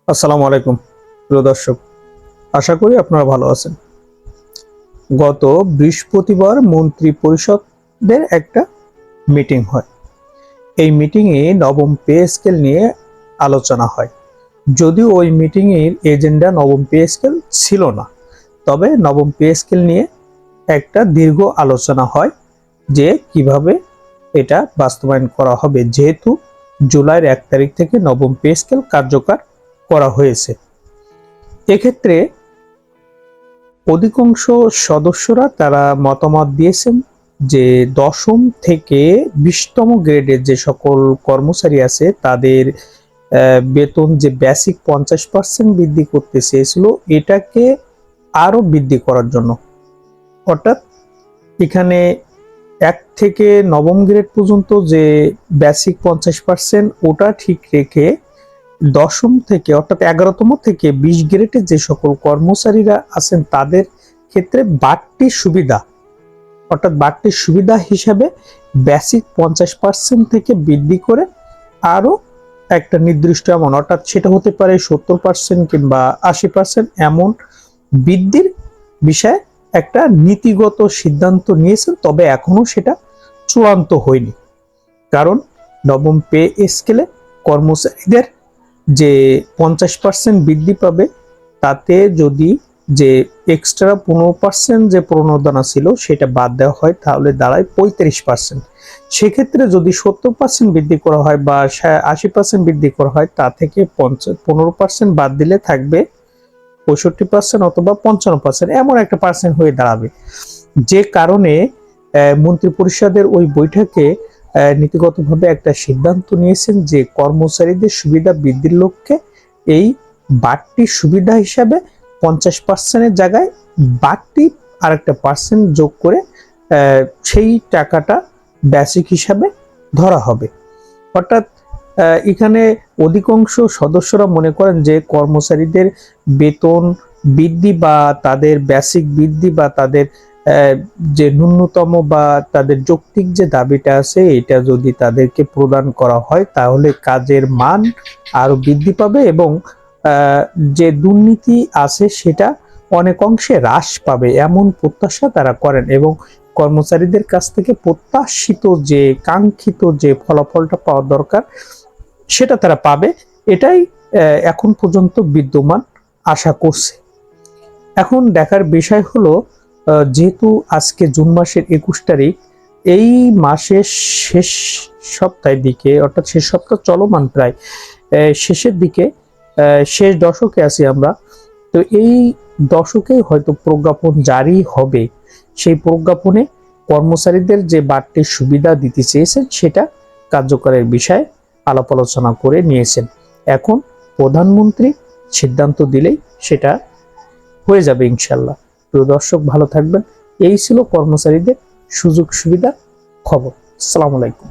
আসসালামু আলাইকুম প্রিয় দর্শক, আশা করি আপনারা ভালো আছেন। গত বৃহস্পতিবার মন্ত্রী পরিষদের একটা মিটিং হয়। এই মিটিংয়ে নবম পে স্কেল নিয়ে আলোচনা হয়। যদিও ওই মিটিংয়ের এজেন্ডা নবম পে স্কেল ছিল না, তবে নবম পে স্কেল নিয়ে একটা দীর্ঘ আলোচনা হয় যে কিভাবে এটা বাস্তবায়ন করা হবে, যেহেতু জুলাইয়ের 1 তারিখ থেকে নবম পে স্কেল কার্যকর করা হয়েছে। এক্ষেত্রে অধিকাংশ সদস্যরা তারা মতামত দিয়েছেন যে দশম থেকে 20তম গ্রেডের যে সকল কর্মচারী আছে তাদের বেতন যে বেসিক 50% বৃদ্ধি করতে চেয়েছিল, এটাকে আরো বৃদ্ধি করার জন্য, অর্থাৎ এখানে 1 থেকে নবম গ্রেড পর্যন্ত যে বেসিক 50% ওটা ঠিক রেখে দশম থেকে অর্থাৎ 11তম থেকে 20 গ্রেডে যে সকল কর্মচারীরা আছেন তাদের ক্ষেত্রে বাড়তি সুবিধা হিসাবে বেসিক 50% থেকে বৃদ্ধি করে আরো একটা নির্দিষ্ট অ্যামাউন্ট, অর্থাৎ সেটা হতে পারে 70% কিংবা 80% এমন বৃদ্ধির বিষয়ে একটা নীতিগত সিদ্ধান্ত নিয়েছেন। তবে এখনো সেটা চূড়ান্ত হয়নি, কারণ নবম পে স্কেলে কর্মচারীদের যে 50% বৃদ্ধি পাবে, তাতে যদি যে এক্সট্রা 15% যে প্রণোদনা ছিল সেটা বাদ দেওয়া হয় তাহলে দাঁড়ায় 35%। সেক্ষেত্রে যদি 70% বৃদ্ধি করা হয় বা 80% বৃদ্ধি করা হয়, তা থেকে 15% বাদ দিলে থাকবে 65% অথবা 55%, এমন একটা পার্সেন্ট হয়ে দাঁড়াবে। যে কারণে মন্ত্রী পরিষদের ওই বৈঠকে নীতিগতভাবে একটা সিদ্ধান্ত নিয়েছেন যে কর্মচারীদের সুবিধা বৃদ্ধির লক্ষ্যে এই বাড়তি সুবিধা হিসাবে 50%-এর জায়গায় বাড়তি আরেকটা পার্সেন্ট যোগ করে সেই টাকাটা বেসিক হিসাবে ধরা হবে। অর্থাৎ এখানে অধিকাংশ সদস্যরা মনে করেন যে কর্মচারীদের বেতন বৃদ্ধি বা তাদের বেসিক বৃদ্ধি বা তাদের যে ন্যূনতম বা তাদের যৌক্তিক যে দাবিটা আছে এটা যদি তাদেরকে প্রদান করা হয় তাহলে কাজের মান আরো বৃদ্ধি পাবে এবং যে দুর্নীতি আছে সেটা অনেক অংশে হ্রাস পাবে, এমন প্রত্যাশা তারা করেন এবং কর্মচারীদের কাছ থেকে প্রত্যাশিত যে কাঙ্ক্ষিত যে ফলাফলটা পাওয়া দরকার সেটা তারা পাবে, এটাই এখন পর্যন্ত বিদ্যমান আশা করছে। এখন দেখার বিষয় হলো, যেহেতু আজকে জুন মাসের 21 তারিখ, এই মাসের শেষ সপ্তাহের দিকে, অর্থাৎ শেষ সপ্তাহ চলমান প্রায় শেষের দিকে, শেষ দশকে আছি আমরা, তো এই দশকেই হয়তো প্রজ্ঞাপন জারি হবে। সেই প্রজ্ঞাপনে কর্মচারীদের যে বাড়তি সুবিধা দিতে চেয়েছেন সেটা কার্যকরের বিষয়ে আলাপ আলোচনা করে নিয়েছেন। এখন প্রধানমন্ত্রী সিদ্ধান্ত দিলেই সেটা হয়ে যাবে ইনশাল্লাহ। প্রিয় দর্শক, ভালো থাকবেন। এই ছিল কর্মচারীদের সুযোগ সুবিধা খবর। আসসালামু আলাইকুম।